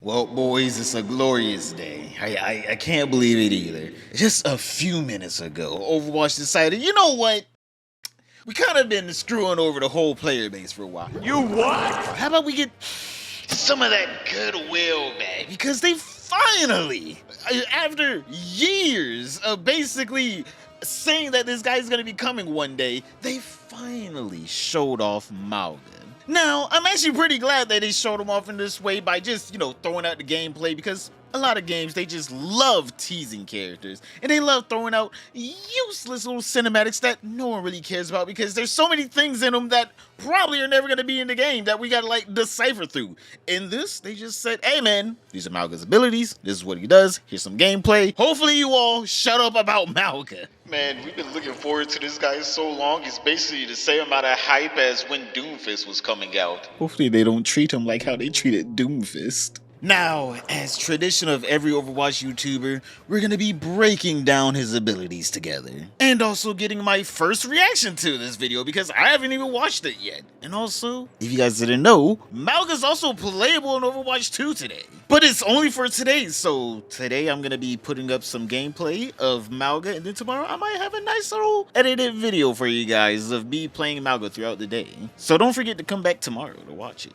Well, boys, it's a glorious day. I can't believe it either. Just a few minutes ago, Overwatch decided, you know what? We kind of been screwing over the whole player base for a while. You what? How about we get some of that goodwill back? Because they finally, after years of basically saying that this guy's gonna be coming one day, they finally showed off Mauga. Now, I'm actually pretty glad that they showed him off in this way by just, throwing out the gameplay, because a lot of games, they just love teasing characters. And they love throwing out useless little cinematics that no one really cares about, because there's so many things in them that probably are never going to be in the game that we got to, decipher through. In this, they just said, hey, man, these are Mauga's abilities. This is what he does. Here's some gameplay. Hopefully you all shut up about Mauga. Man, we've been looking forward to this guy so long. It's basically the same amount of hype as when Doomfist was coming out. Hopefully they don't treat him like how they treated Doomfist. Now, as tradition of every Overwatch YouTuber, we're gonna be breaking down his abilities together. And also getting my first reaction to this video, because I haven't even watched it yet. And also, if you guys didn't know, Mauga's also playable in Overwatch 2 today. But it's only for today, so today I'm gonna be putting up some gameplay of Mauga, and then tomorrow I might have a nice little edited video for you guys of me playing Mauga throughout the day. So don't forget to come back tomorrow to watch it.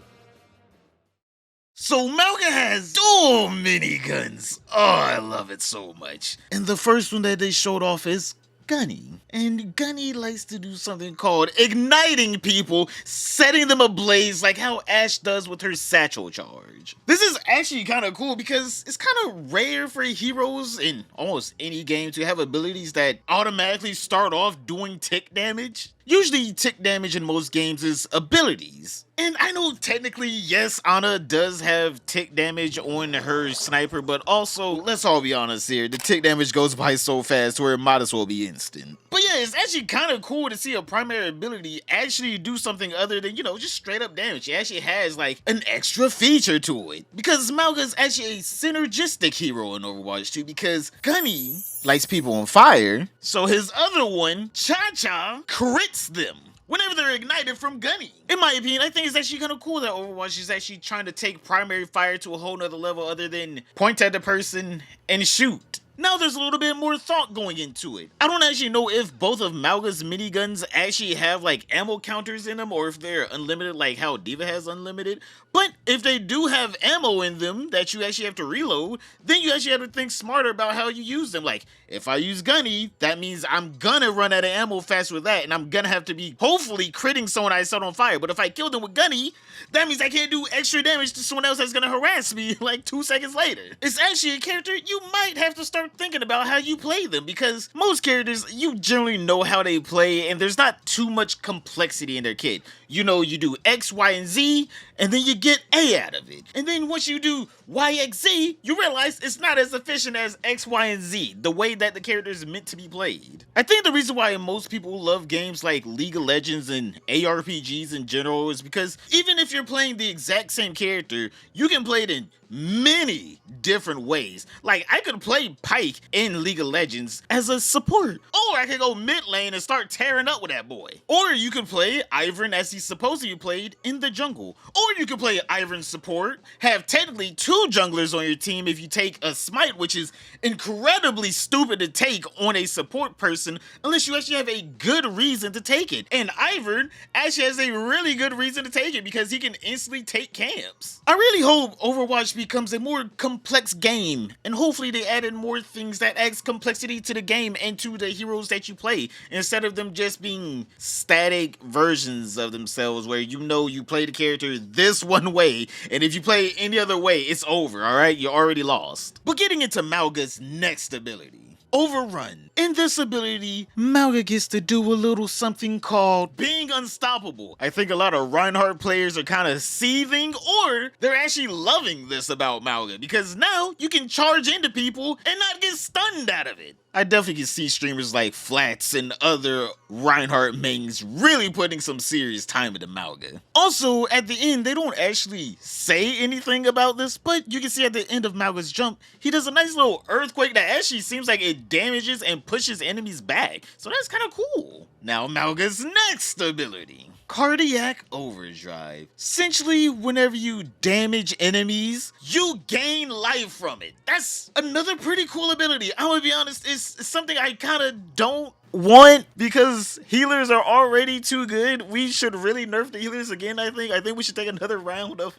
So Mauga has dual miniguns. Oh, I love it so much. And the first one that they showed off is Gunny. And Gunny likes to do something called igniting people, setting them ablaze like how Ashe does with her satchel charge. This is actually kind of cool because it's kind of rare for heroes in almost any game to have abilities that automatically start off doing tick damage. Usually tick damage in most games is abilities. And I know technically, yes, Ana does have tick damage on her sniper, but also, let's all be honest here, the tick damage goes by so fast where it might as well be instant. But yeah, it's actually kind of cool to see a primary ability actually do something other than, just straight up damage. It actually has like an extra feature to it. Because Mauga is actually a synergistic hero in Overwatch 2, because Gunny lights people on fire, so his other one, Cha-Cha, crits them whenever they're ignited from Gunny. In my opinion, I think it's actually kind of cool that Overwatch is actually trying to take primary fire to a whole nother level other than point at the person and shoot. Now there's a little bit more thought going into it. I don't actually know if both of Mauga's miniguns actually have like ammo counters in them, or if they're unlimited like how D.Va has unlimited. But if they do have ammo in them that you actually have to reload, then you actually have to think smarter about how you use them. Like, if I use Gunny, that means I'm gonna run out of ammo fast with that, and I'm gonna have to be hopefully critting someone I set on fire. But if I kill them with Gunny, that means I can't do extra damage to someone else that's gonna harass me like 2 seconds later. It's actually a character you might have to start thinking about how you play them, because most characters, you generally know how they play, and there's not too much complexity in their kit. You do X, Y, and Z, and then you get A out of it. And then once you do Y, X, Z, you realize it's not as efficient as X, Y, and Z, the way that the character is meant to be played. I think the reason why most people love games like League of Legends and ARPGs in general is because even if you're playing the exact same character, you can play it in many different ways. Like, I could play Pyke in League of Legends as a support, or I could go mid lane and start tearing up with that boy. Or you could play Ivern as he's supposed to be played in the jungle. Or you could play Ivern support, have technically 2 junglers on your team if you take a smite, which is incredibly stupid to take on a support person unless you actually have a good reason to take it. And Ivern actually has a really good reason to take it because he can instantly take camps. I really hope Overwatch becomes a more complex game, and hopefully they added more things that adds complexity to the game and to the heroes that you play, instead of them just being static versions of themselves where you play the character this one way, and if you play any other way, it's over, alright? You're already lost. But getting into Mauga's next ability, Overrun. In this ability, Mauga gets to do a little something called being unstoppable. I think a lot of Reinhardt players are kind of seething, or they're actually loving this about Mauga, because now you can charge into people and not get stunned out of it. I definitely can see streamers like Flats and other Reinhardt mains really putting some serious time into Mauga. Also, at the end, they don't actually say anything about this, but you can see at the end of Mauga's jump, he does a nice little earthquake that actually seems like it damages and pushes enemies back. So that's kind of cool. Now Mauga's next ability. Cardiac Overdrive. Essentially, whenever you damage enemies, you gain life from it. That's another pretty cool ability. I'm gonna be honest, it's something I kind of don't want because healers are already too good. We should really nerf the healers again, I think. I think we should take another round of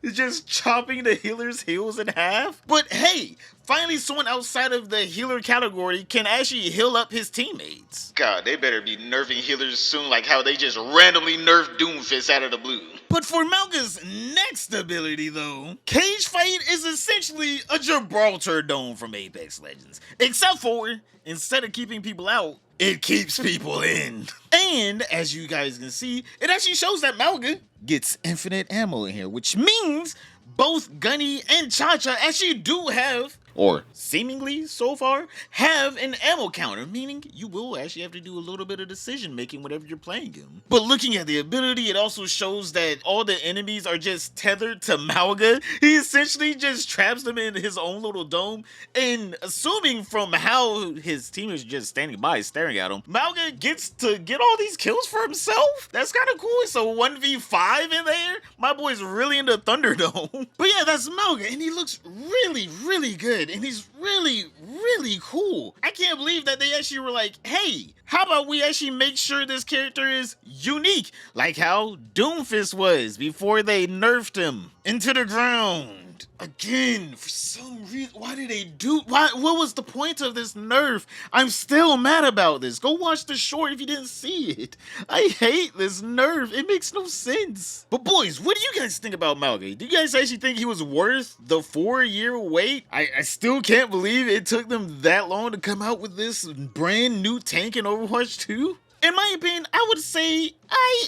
just chopping the healer's heals in half. But hey, finally someone outside of the healer category can actually heal up his teammates. God, they better be nerfing healers soon, like how they just randomly nerfed Doomfist out of the blue. But for Mauga's next ability though, Cage Fight is essentially a Gibraltar Dome from Apex Legends. Except for, instead of keeping people out, it keeps people in. And as you guys can see, it actually shows that Mauga gets infinite ammo in here, which means both Gunny and Cha-Cha actually do have, or seemingly so far, have an ammo counter, meaning you will actually have to do a little bit of decision making whenever you're playing him. But looking at the ability, it also shows that all the enemies are just tethered to Mauga. He essentially just traps them in his own little dome, and assuming from how his team is just standing by staring at him, Mauga gets to get all these kills for himself. That's kind of cool. So 1v5 in there. My boy's really in the Thunderdome. But yeah, that's Mauga, and he looks really, really good. And he's really, really cool. I can't believe that they actually were like, hey, how about we actually make sure this character is unique, like how Doomfist was before they nerfed him into the ground. Again, for some reason, why did they do, what was the point of this nerf? I'm still mad about this. Go watch the short if you didn't see it. I hate this nerf. It makes no sense. But boys, what do you guys think about Mauga? Do you guys actually think he was worth the 4-year wait? I still can't believe it took them that long to come out with this brand new tank in Overwatch 2. In my opinion, I would say,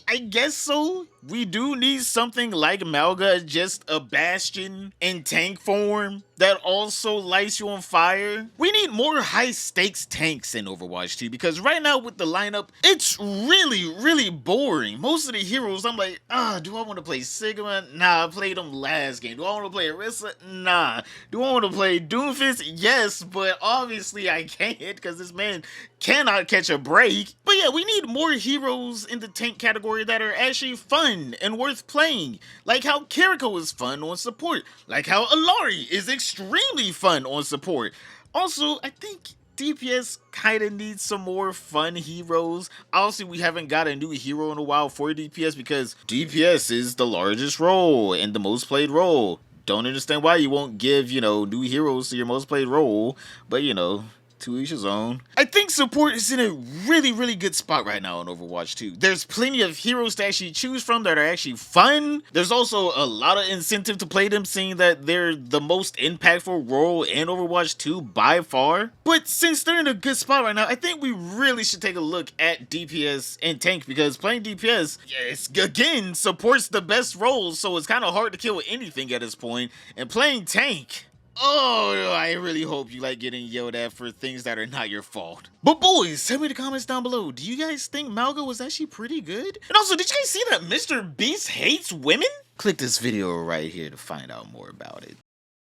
I guess so. We do need something like Mauga, just a bastion in tank form that also lights you on fire. We need more high stakes tanks in Overwatch 2 because right now with the lineup, it's really, really boring. Most of the heroes, I'm like, do I want to play Sigma? Nah, I played them last game. Do I want to play Orisa? Nah. Do I want to play Doomfist? Yes, but obviously I can't because this man cannot catch a break. But yeah, we need more heroes in the tank category that are actually fun and worth playing, like how Kiriko is fun on support, like how Alari is extremely fun on support. Also, I think DPS kind of needs some more fun heroes. Obviously, we haven't got a new hero in a while for DPS because DPS is the largest role and the most played role. Don't understand why you won't give, new heroes to your most played role, but to each his own. I think support is in a really, really good spot right now in Overwatch 2. There's plenty of heroes to actually choose from that are actually fun. There's also a lot of incentive to play them, seeing that they're the most impactful role in Overwatch 2 by far. But since they're in a good spot right now, I think we really should take a look at DPS and tank because playing DPS, again, supports the best roles, so it's kind of hard to kill anything at this point. And playing tank, oh, I really hope you like getting yelled at for things that are not your fault. But boys, tell me in the comments down below, do you guys think Mauga was actually pretty good? And also, did you guys see that Mr. Beast hates women? Click this video right here to find out more about it.